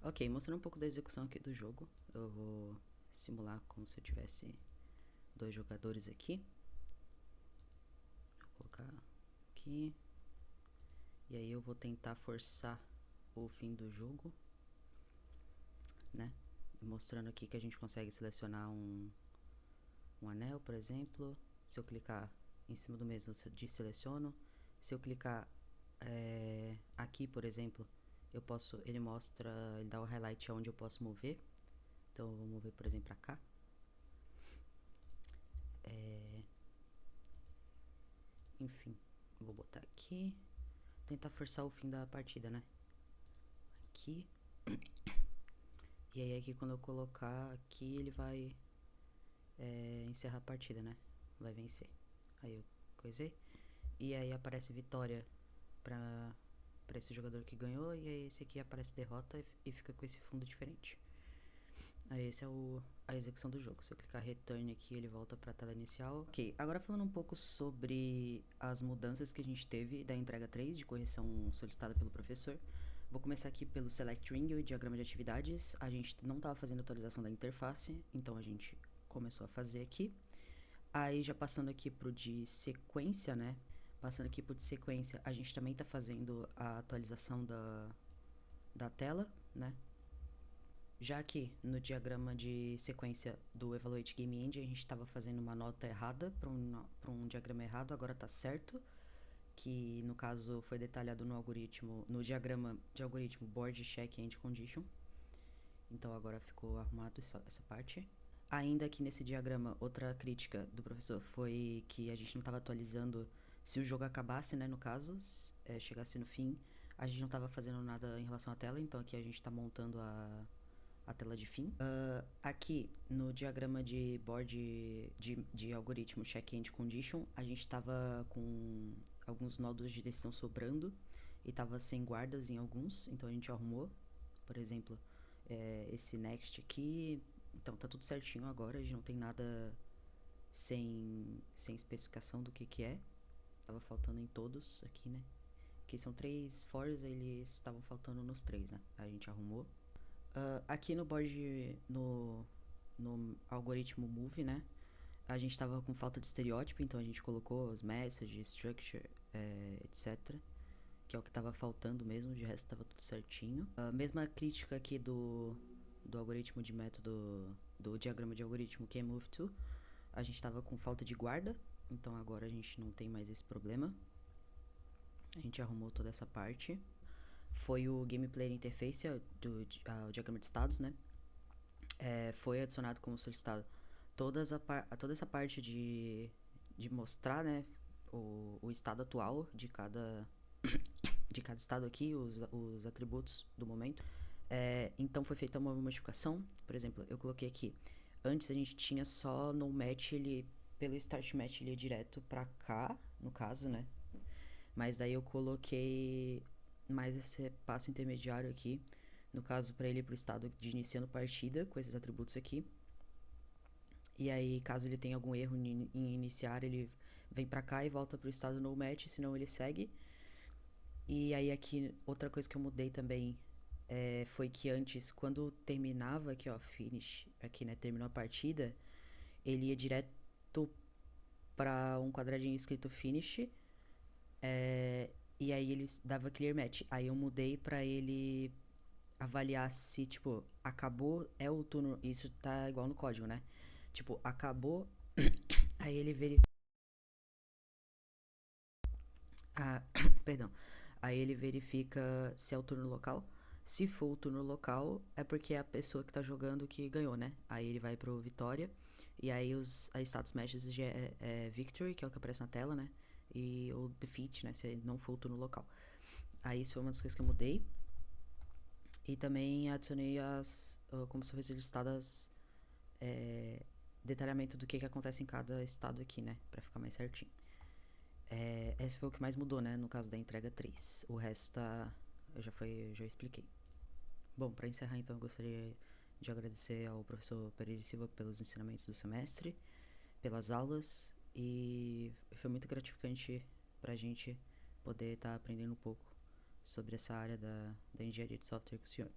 Ok, mostrando um pouco da execução aqui do jogo, eu vou simular como se eu tivesse dois jogadores aqui. Vou colocar aqui. E aí eu vou tentar forçar o fim do jogo, né? Mostrando aqui que a gente consegue selecionar um anel, por exemplo. Se eu clicar em cima do mesmo, eu desseleciono. Se eu clicar aqui, por exemplo, eu posso, ele dá o highlight onde eu posso mover. Então eu vou mover, por exemplo, pra cá. Enfim, vou botar aqui. Tentar forçar o fim da partida, né? Aqui. E aí aqui quando eu colocar aqui, ele vai encerrar a partida, né? Vai vencer. Aí eu coisei. E aí aparece vitória pra esse jogador que ganhou. E aí esse aqui aparece derrota e fica com esse fundo diferente. Aí esse é a execução do jogo. Se eu clicar return aqui, ele volta pra tela inicial. Ok, agora falando um pouco sobre as mudanças que a gente teve da entrega 3 de correção solicitada pelo professor. Vou começar aqui pelo Select Ring e diagrama de atividades. A gente não estava fazendo atualização da interface, então a gente começou a fazer aqui. Aí já passando aqui pro de sequência, né? Passando aqui pro de sequência, a gente também está fazendo a atualização da tela, né? Já aqui no diagrama de sequência do Evaluate Game Engine, a gente estava fazendo uma nota errada para um diagrama errado, agora está certo. Que no caso foi detalhado no algoritmo, no diagrama de algoritmo Board Check End Condition. Então agora ficou arrumado essa parte. Ainda que nesse diagrama, outra crítica do professor foi que a gente não estava atualizando se o jogo acabasse, né, no caso, chegasse no fim, a gente não estava fazendo nada em relação à tela, então aqui a gente está montando a tela de fim. Aqui no diagrama de board de algoritmo check-end condition, a gente estava com alguns nódulos de decisão sobrando e estava sem guardas em alguns, então a gente arrumou. Por exemplo, esse next aqui, então tá tudo certinho agora, a gente não tem nada sem especificação do que é. Tava faltando em todos aqui, né? Que são 3 fors, eles estavam faltando nos 3, né? A gente arrumou. Aqui no board, no algoritmo move, né? A gente tava com falta de estereótipo, então a gente colocou os messages, structure, etc. Que é o que tava faltando mesmo, de resto tava tudo certinho. A mesma crítica aqui do algoritmo de método, do diagrama de algoritmo que é move to. A gente tava com falta de guarda, então agora a gente não tem mais esse problema. A gente arrumou toda essa parte. Foi o Gameplay Interface, o diagrama de estados, né? Foi adicionado como solicitado toda essa parte de mostrar, né, o estado atual de cada estado aqui, os atributos do momento. Então foi feita uma modificação. Por exemplo, eu coloquei aqui. Antes a gente tinha só no match, pelo start match ele ia direto pra cá, no caso, né? Mas daí eu coloquei mais esse passo intermediário aqui. No caso, para ele ir pro estado de iniciando partida, com esses atributos aqui. E aí, caso ele tenha algum erro em iniciar, ele vem pra cá e volta pro estado no match, senão ele segue. E aí aqui, outra coisa que eu mudei também foi que antes, quando terminava aqui, ó, finish, aqui, né, terminou a partida, ele ia direto pra um quadradinho escrito finish, e aí ele dava clear match. Aí eu mudei pra ele avaliar se, tipo, acabou, é o turno, isso tá igual no código, né? Tipo, acabou, aí ele verifica. Ah, perdão. Aí ele verifica se é o turno local. Se for o turno local, é porque é a pessoa que tá jogando que ganhou, né? Aí ele vai pro Vitória. E aí a status matches já é Victory, que é o que aparece na tela, né? E o Defeat, né? Se não for o turno local. Aí isso foi uma das coisas que eu mudei. E também adicionei como se fossem listadas detalhamento do que acontece em cada estado aqui, né? Pra ficar mais certinho. Esse foi o que mais mudou, né? No caso da entrega 3. O resto tá. Eu já expliquei. Bom, para encerrar então, eu gostaria de agradecer ao professor Pereira Silva pelos ensinamentos do semestre, pelas aulas, e foi muito gratificante pra gente poder estar aprendendo um pouco sobre essa área da engenharia de software com o senhor.